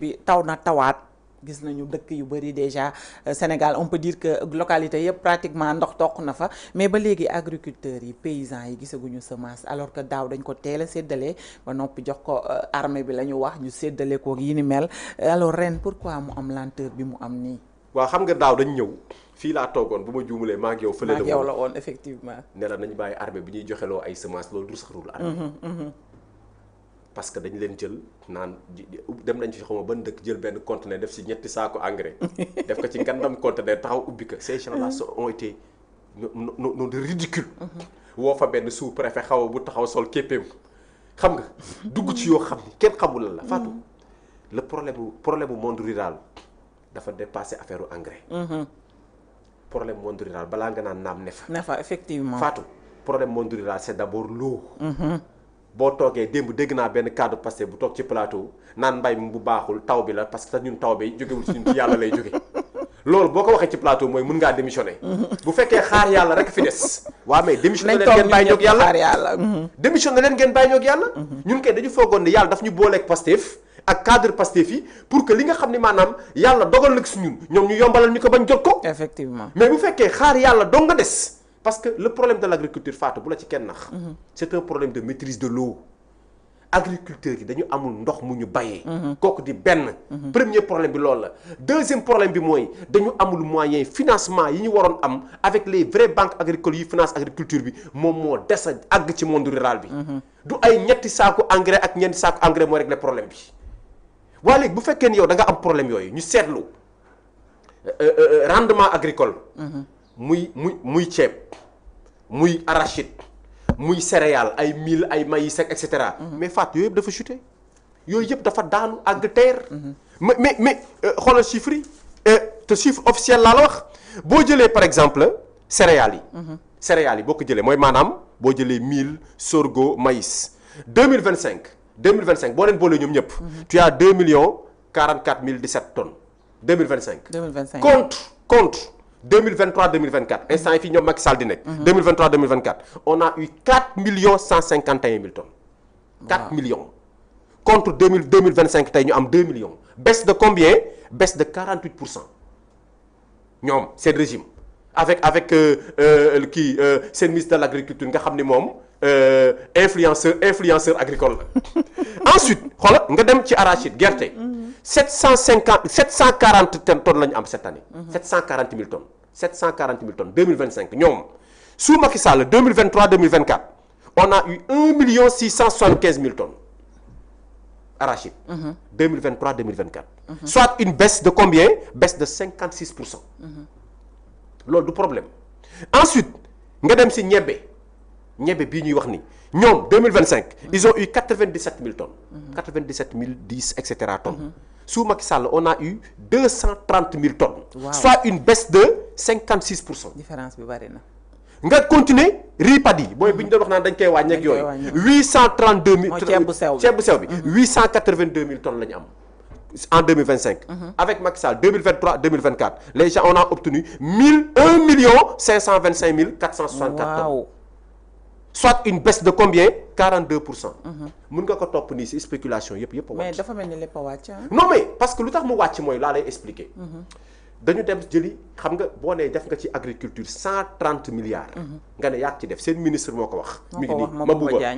bi taw na tawaat gis nañu dëkk yu bëri déjà Sénégal on peut dire que localité yëpp pratiquement ndox toq na fa mais ba léegi agriculteurs yi paysans yi gisaguñu semence alors que daaw dañ ko teel a séddale ba noppi jox ko armée bi la ñu wax ñu séddale ko yi ni mel alors ren pourquoi mu am lenteur bi mu am nii. waaw xam nga daaw dañ ñëw fii laa toogoon bu ma juumulee maa ngi yow fële la woon effectivement. ne la nañu bàyyi armée bi ñuy joxeloo ay semence loolu du sax rul armée parce que dañ leen jël naan dem nañ ci xawma ban dëkk jël benn conteneur def si ñetti saako engrais def ko ci ngandam conteneur taxaw ubbi ko ces gens-là ont été non de ridicule woo fa benn sous-préfet xaw bu taxaw sol képpeem xam nga dugg ci yoo xam ni kenn xamul la Fatou le problème bu monde rural dafa dépassé affaire engrais problème monde rural balaa nga naan naam ne fa effectivement Fatou problème monde rural c'est d'abord l'eau boo toogee démb dégg naa benn cadre passé bu toog ci plateau naan mbay mi bu baaxul taw bi la parce que ñun taw bi jógewul ci ñun ci yàlla lay jóge loolu boo ko waxee ci plateau mooy mun ngaa démissionner bu fekkee xaar yàlla rek fi des waaw mais démissionner leen ngeen bàyyi ñoog yàlla démissionner leen ngeen bàyyi ñoog yàlla ñun kay dañu foogoon ne yàlla daf ñu booleeg Pastef ak cadre Pastef yi pour que li nga xam ne maanaam yàlla dogal na si ñun ñoom ñu yombalal ñu ko bañ jot ko effectivement mais bu fekkee xaar yàlla dong nga des parce que le problème de l'agriculture Fatou bu la ci kenn nax c'est un problème de maîtrise de l'eau agriculteurs yi dañu amul ndox mu ñu bayee kooku di benn premier problème bi loolu la deuxième problème bi mooy dañu amul moyen financement yi ñu waroon am avec les vraies banques agricoles yi finance agriculture bi moom moo des a àgg ci monde rural bi du ay ñetti saaku engrais ak ñeenti saaku engrais mooy régler problème bi waaye léegi bu fekkee ni yow da nga am problème yooyu ñu seetlu rendement agricole muy ceeb muy arachide muy céréales ay mil ay maïs et cetera. mais Fatou yooyu yëpp dafa chuté yooyu yëpp dafa daanu àgg terre. mais xoolal chiffres yi te chiffre officiel laa la wax boo jëlee par exemple céréales yi. céréales yi boo ko jëlee mooy maanaam boo jëlee mil sorgho maïs 2025 boo leen boolee ñoom ñëpp. tu as 2 044 017 tonnes 2025. 2025 contre 2023-2024 instant yi fii ñoom Macky Sall di nekk. 2023-2024 on a eu 4 151 000 tonnes. 4 millions contre 2025 tey ñu am 2 millions. baisse de combien? Baisse de 48% ñoom seen régime avec kii seen ministre de l'agriculture nga xam ni moom influenceur agricole la. ensuite xoolal nga dem ci arachide gerte. 740 tonnes la ñu am cette année. 740 000 tonnes 740 000 tonnes 2025 ñoom sous Macky Sall 2023-2024 on a eu 1 675 000 tonnes arachide. 2023-2024. soit une baisse de combien? Baisse de 56%. loolu du problème. ensuite nga dem si ñebe bii ñuy wax ni ñoom 2025 ils ont eu 97 000 tonnes. 97 010 et cetera tonnes. Sous Macky Sall on a eu 230 000 tonnes. Wow. Soit une baisse de 56%. différence bi bari na. nga continuer riz paddy booy bi ñu doon wax naan dañ koy wàññi ak yooyu. 832 000 mooy ceeb bu sew bi. 882 000 tonnes la ñu am en 2025. Avec Macky Sall 2023-2024 les gens on a obtenu 1 525 464 tonnes. Soit une baisse de combien? 42%. mun nga ko topp nii ci spéculation yëpp mais dafa mel ni lépp a wàcc. non mais parce que lu tax mu wàcc mooy laa lay expliquer. dañu dem jëli xam nga boo nee def nga ci agriculture 130 milliards. nga ne yaa ci def seen ministre moo ko wax. mi ngi nii Mabouba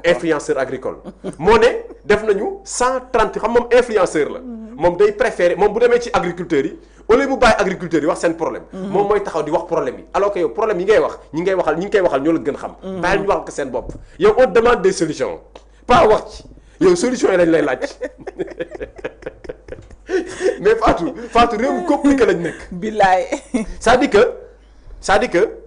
influenceur agricole. moo ne def nañu 130 xam moom influenceur la. moom day préférer moom bu demee ci agriculteurs yi au lieu mu bàyyi agriculteurs yi wax seen problème. moom mooy taxaw di wax problème yi alors que yow problème yi ngay wax ñi ngay waxal ñoo la gën xam. bàyyi ñu wax ko seen bopp yow on demande des solutions pas wax ci yow solution yi lañ lay laaj. mais Fatou réew mi compliqué lañ nekk. billaay. c'est-à-dire que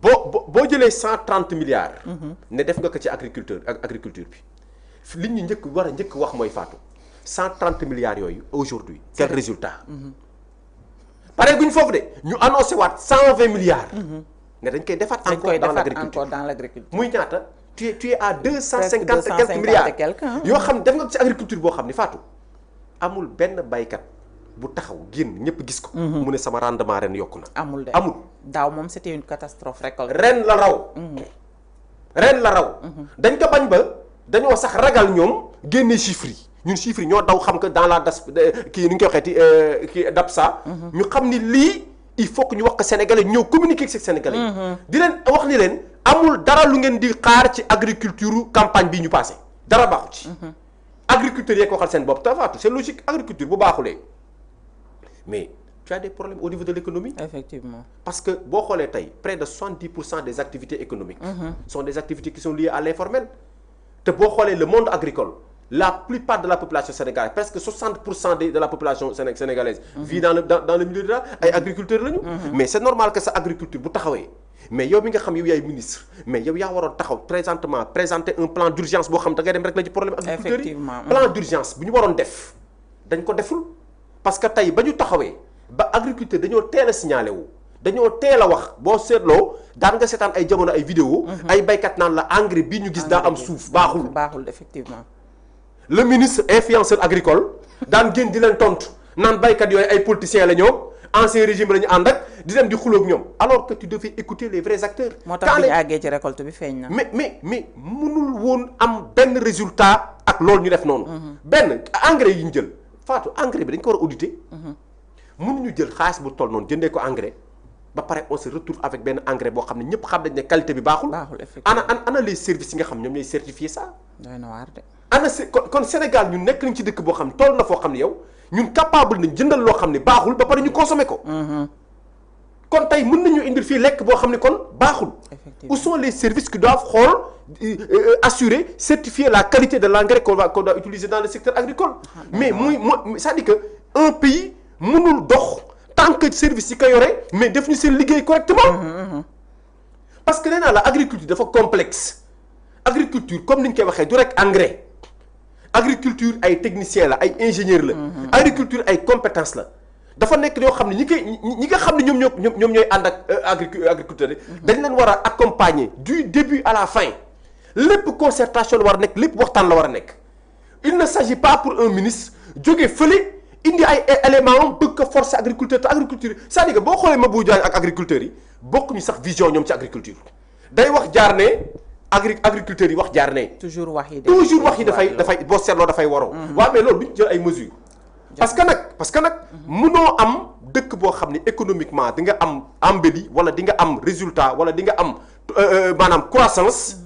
boo jëlee 130 milliards. ne def nga ko ci agriculture bi li ñu njëkk wax mooy Fatou 130 milliards yooyu aujourd'hui quel résultat. pare guñ foofu de ñu annoncé waat 120 milliards. ne dañ koy defaat encore dans l'agriculture muy ñaata. tu es à 250 et quelques milliards yoo xam ne def nga ko ci agriculture boo xam ni Fatou. amul benn baykat bu taxaw génn ñëpp gis ko. mu ne sama rendement ren yokku na. amul daaw moom c'était une catastrophe récolte. ren la raw. dañ ko bañ ba dañoo sax ragal ñoom génne chiffres yi ñun chiffres yi ñoo daw xam que dans la das kii ni ñu koy waxeeti kii DAPSA. ñu xam ni lii il faut que ñu wax ko sénégalais ñëw communiquer ak sénégalais yi. di leen wax ni leen amul dara lu ngeen di xaar ci agriculture campagne bi ñu passé dara baaxu ci. agriculteurs yee ko waxal seen bopp tafaatu c'est logique agriculture bu baaxulee mais tu as des problèmes au niveau de l'économie. Effectivement. Parce que boo xoolee tey près de 70% des activités économiques. sont des activités qui sont liées à l'informel. te boo xoolee le monde agricole la plupart de la population sénégalaise presque 60% de la population sénégalaise. vit dans le milieu rural ay agriculteurs lañu. mais c'est normal que sa agriculture bu taxawee. mais yow mi nga xam yow yaay ministre mais yow yaa waroon taxaw présentement présenter un plan d'urgence boo xam da ngay dem rek la ci problème agriculteurs yi. plan d'urgence bu ñu waroon def dañ ko deful parce que tey ba ñu taxawee ba agriculteur dañoo teel a signalé wu. dañoo teel a wax boo seetloo daan nga seetaan ay jamono ay vidéo ay baykat naan la engrais bi ñu gis daa am suuf baaxul effectivement. le ministre influenceur agricole daan génn di leen tontu naan baykat yooyu ay politiciens la ñoom ancien régime la ñu ànd ak di dem di xulóog ñoom alors que tu devais écouter les vrais acteurs. moo tax bi ñu àggee ci récolte bi feeñ na. mais mënul woon am benn résultat ak loolu ñu def noonu. benn engrais yi ñu jël Fatou engrais bi dañ ko war a auditer. mënuñu jël xaalis bu toll noonu jëndee ko engrais. ba pare on se retrouve avec benn engrais boo xam ne ñëpp xam nañ ne qualité bi baaxul. effectivement ana les services yi nga xam ñoom ñooy certifier ça. doy na waar de. kon Sénégal ñun nekk nañ ci dëkk boo xam ne toll na foo xam ne yow ñun capable nañ jëndal loo xam ne baaxul ba pare ñu consommer ko. kon tey mën nañu indil fii lekk boo xam ne kon baaxul. où sont les services qui doivent assurer certifier la qualité de l'engrais qu'on doit utiliser dans le secteur agricole. mais c'est-à-dire que un pays mënul dox. tant que service yi ko yore mais def ñu seen liggéey correctement. parce que nee naa la agriculture dafa complexe. agriculture comme ni ñu koy waxee du rek engrais. agriculture ay technicien la ay ingénieur la. agriculture ay compétence la. dafa nekk yoo xam ne ñi nga xam ne ñoom ñooy ànd ak agriculteurs yi. dañ leen war a accompagner du début à la fin. lépp concertation la war a nekk lépp waxtaan la war a nekk. il ne s'agit pas pour un ministre jóge fële. indi ay éléments am bëgg ko forcer agriculteur te agriculture c'est-à-dire que boo xoolee Mabou Diagne ak agriculteurs yi bokkuñu sax vision ñoom ci agriculture day wax jaar ne agriculteurs yi wax jaar ne. toujours wax yi dafay boo seetloo dafay waroo. waaw mais loolu du ñu jël ay mesures. parce que nag mënoo am dëkk boo xam ne économiquement di nga am embelli wala di nga am résultat wala di nga am maanaam croissance.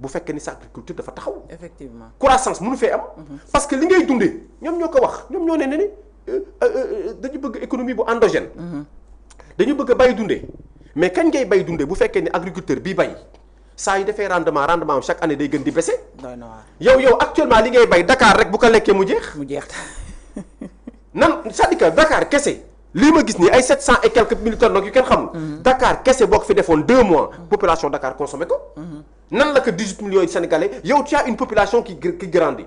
bu fekkee ni sa agriculture dafa taxaw. effectivement croissance mënu fee am. parce que li ngay dundee ñoom ñoo ko wax ñoom ñoo ne ni dañu bëgg économie bu endogène. dañu bëgg a bay dundee mais kañ ngay bay dundee bu fekkee ni agriculteur bii bay saa yu defee rendement am chaque année day gën di baisser. yow actuellement li ngay bay Dakar rek bu ko lekkee mu jeex. nan c'est-à-dire que Dakar kese lii ma gis nii ay 700 et quelques mille tonnes nag yu kenn xamul. Dakar kese boo ko fi defoon 2 mois. population Dakar consommé ko. nan la ko 18 millions de Sénégalais yow tu as une population qui grandit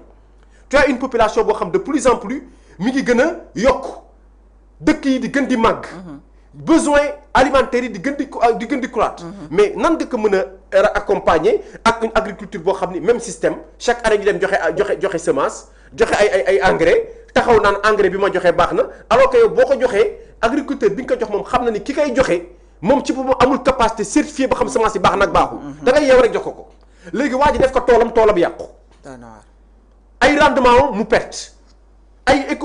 tu as une population boo xam de plus en plus mi ngi gën a yokk dëkk yi di gën di màgg. besoins alimentaires yi di gën di croître. mais nan nga ko mën a accompagner ak une agriculture boo xam ni même système chaque année ñu dem joxe semence joxe ay engrais taxaw naan engrais bi ma joxee baax na alors que yow boo ko joxee agriculteur bi nga ko jox moom xam na ni ki koy joxe. moom ci boppam amul capacité certifiée ba xam semence yi baax nag baaxul. da ngay yeew rek jox ko léegi waa ji def ko toolam yàqu. ay rendement mu perte ay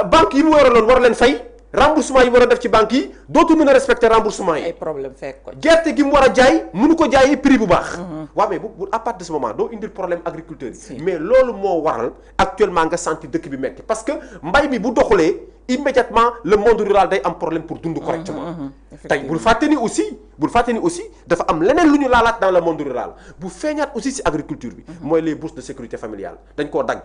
banques yi mu waraloon war leen fay remboursement yi war a def ci banques yi dootu mën a respecter remboursement yi. ay problème fekk ko gerte gi mu war a jaay mënu ko jaayee prix bu baax. waaw mais bu à partir de ce moment doo indil problème agriculteurs yi. mais loolu moo waral actuellement nga sentir dëkk bi metti parce que mbay mi bu doxulee. immédiatement le monde rural day am problème pour dund correctement. tey bul fàtte ni aussi dafa am leneen lu ñu laalaat dans le monde rural bu feeñaat aussi ci agriculture bi. mooy les bourses de sécurité familiale dañ koo dagg.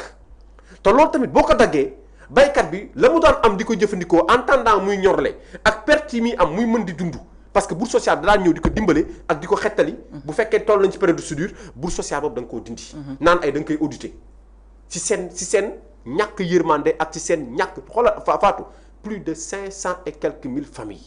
te loolu tamit boo ko daggee baykat bi la mu daan am di ko jëfandikoo en attendant muy ñorle ak perte yi muy am muy mën di dund parce que bourse sociale da daan ñëw di ko dimbale ak di ko xettali. bu fekkee toll nañ ci période de soudure bourse sociale boobu da nga koo dindi. naan ay da nga koy auditer ci seen. ñàkk yërmande ak ci seen ñàkk xoolal Fatou plus de 500 et quelques mille familles.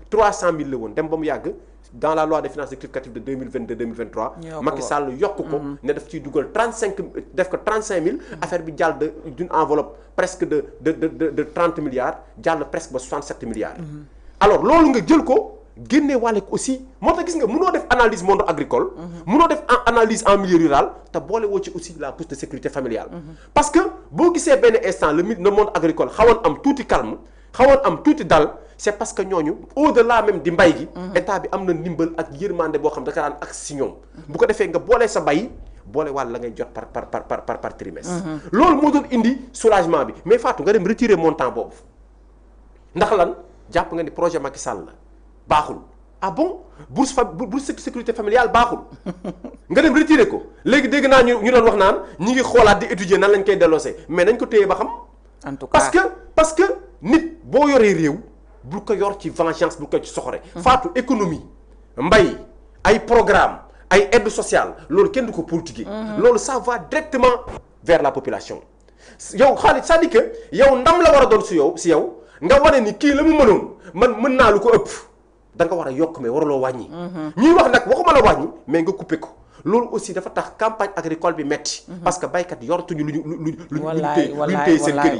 300 000 la woon dem ba mu yàgg dans la loi des finances rectificative de 2022-2023. Macky Sall yokk ko. ne daf ciy dugal 35 000. affaire bi jàll d'une enveloppe presque de 30 milliards jàll presque ba 67 milliards. alors loolu nga jël ko génne wàlle ko aussi moo tax gis nga mënoo def analyse monde agricole. mënoo def analyse en milieu rural te boole woo ci aussi la bourse de sécurité familiale. parce que boo gisee benn instant le monde agricole xawoon am tuuti calme xawoon am tuuti dal c'est parce que ñooñu au-delà même di mbay gi. état bi am na ndimbal ak yërmande boo xam da ka daan ak si ñoom. bu ko defee nga boole sa bay boole wàll la ngay jot par trimestre. loolu moo doon indi soulagement bi mais Fatou nga dem retirer montant boobu ndax lan jàpp nga ni projet Macky Sall la baaxul ah bon bourse sécurité familiale baaxul nga dem retirer ko léegi dégg naa ñu doon wax naan ñi ngi xoolaat di étudier nan lañ koy delloosee mais nañ ko téye ba xam. en tout cas parce que nit boo yoree réew bul ko yor ci vengeance bul ko ci soxore. Fatou économie mbay ay programme ay aide sociale loolu kenn du ko politiquer. loolu ça va directement vers la population. yow xaalis c'est-à-dire que yow ndam la war a doon si yow nga wane ni kii la mu mënoon man mën naa lu ko ëpp da nga war a yokk mais waraloo wàññi. ñuy wax nag waxuma la wàññi mais nga couper ko. loolu aussi dafa tax campagne agricole bi metti parce que baykat yoratuñu lu ñu téye seen kër yi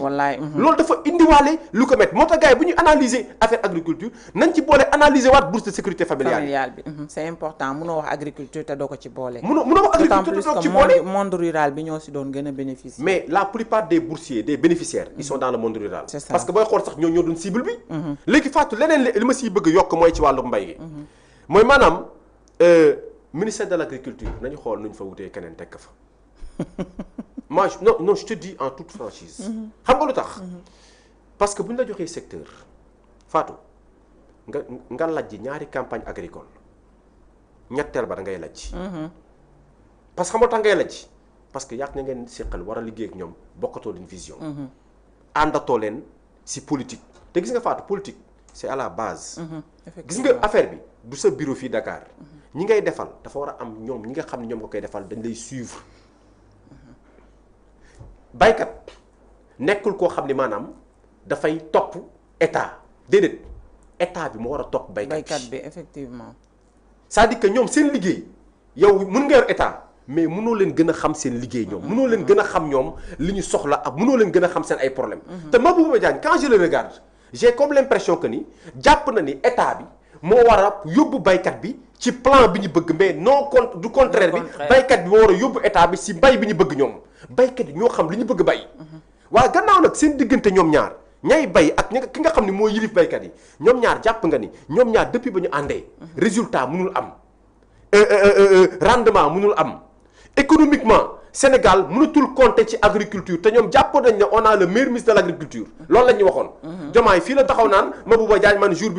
loolu dafa indiwaale lu ko metti moo tax gars yi bu ñu analyser affaire agriculture nañ ci boole analyser waat bourse de sécurité familiale bi c'est important munoo wax agriculture te doo ko ci boole munoo wax agriculture te doo ko ci boole monde rural bi ñoo si doon gën a bénéficier mais la plupart des boursiers des bénéficiaires ils sont dans le monde rural parce que booy xool sax ñoo doon cible bi léegi Fatou leneen li ma siy bëgg a yokk mooy ci wàllu mbay gi mooy maanaam ministère de l'agriculture nañu xool nuñ fa wutee keneen tekk fa moi non je te dis en toute franchise xam nga lu tax parce que bu ñu la joxee secteur Fatou nga lajj ñaari campagne agricole ñetteel ba da ngay lajj parce que xam nga tax ngay lajj parce que yàq na ngeen seqal war a liggéey ak ñoom bokkatoo leen vision àndatoo leen si politique te gis nga Fatou politique c'est à la base gis nga affaire bi du sa bureau fii Dakar ñi ngay defal dafa war a am ñoom ñi nga xam ne ñoom nga koy defal dañ lay suivre baykat nekkul koo xam ne maanaam dafay topp état déedéet état bi moo war a topp baykat bi effectivement c'est-à-dire que ñoom seen liggéey yow mën nga yor état mais mënoo leen gën a xam seen liggéey ñoom mënoo leen gën a xam ñoom li ñu soxla ak mënoo leen gën a xam seen ay problème te Mabouba Diagne quand je le regarde j'ai comme l'impression que ni jàpp na ni état bi moo war a yóbbu baykat bi ci plan bi ñu bëgg mais non du contraire bi baykat bi moo war a yóbbu état bi si bay bi ñu bëgg ñoom baykat yi ñoo xam li ñu bëgg bay waaye gannaaw nag seen diggante ñoom ñaar ñay bay ak ki nga xam ne moo yilif baykat yi ñoom ñaar jàpp nga ni ñoom ñaar depuis ba ñu àndee résultat mënul am rendement mënul am économiquement Sénégal mënatul compter ci agriculture te ñoom jàpp nañ ne on a le meilleur ministre de l'agriculture loolu la ñu waxoon. Diomaye fii la taxaw naan Mabouba Diagne man jour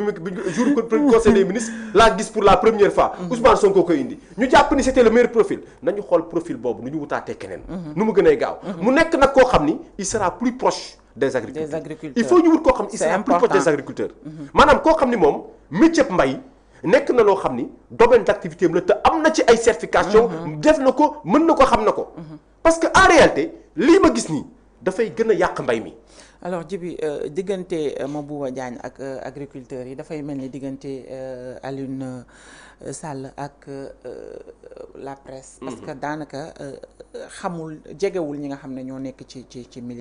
conseil des ministres laa gis pour la première fois. Ousmane Sonko koy indi ñu jàpp ni c'était le meilleur profil nañu xool profil boobu nu ñu wutaatee keneen. nu mu gënee gaaw. mu nekk nag koo xam ni il sera plus proche des agriculteurs. il faut ñu wut koo xam ni il sera plus proche des agriculteurs. maanaam koo xam ni moom métier mbay. nekk na loo xam ni domaine d'activité am la te am na ci ay certification def na ko mën na ko xam na ko parce que en réalité lii ma gis nii dafay gën a yàq mbay mi. alors Djiby diggante Mabouba Diagne ak agriculteurs yi dafay mel ni diggante Alioune Sall ak la presse. parce que daanaka jegewul ñi nga xam ne ñoo nekk ci milieu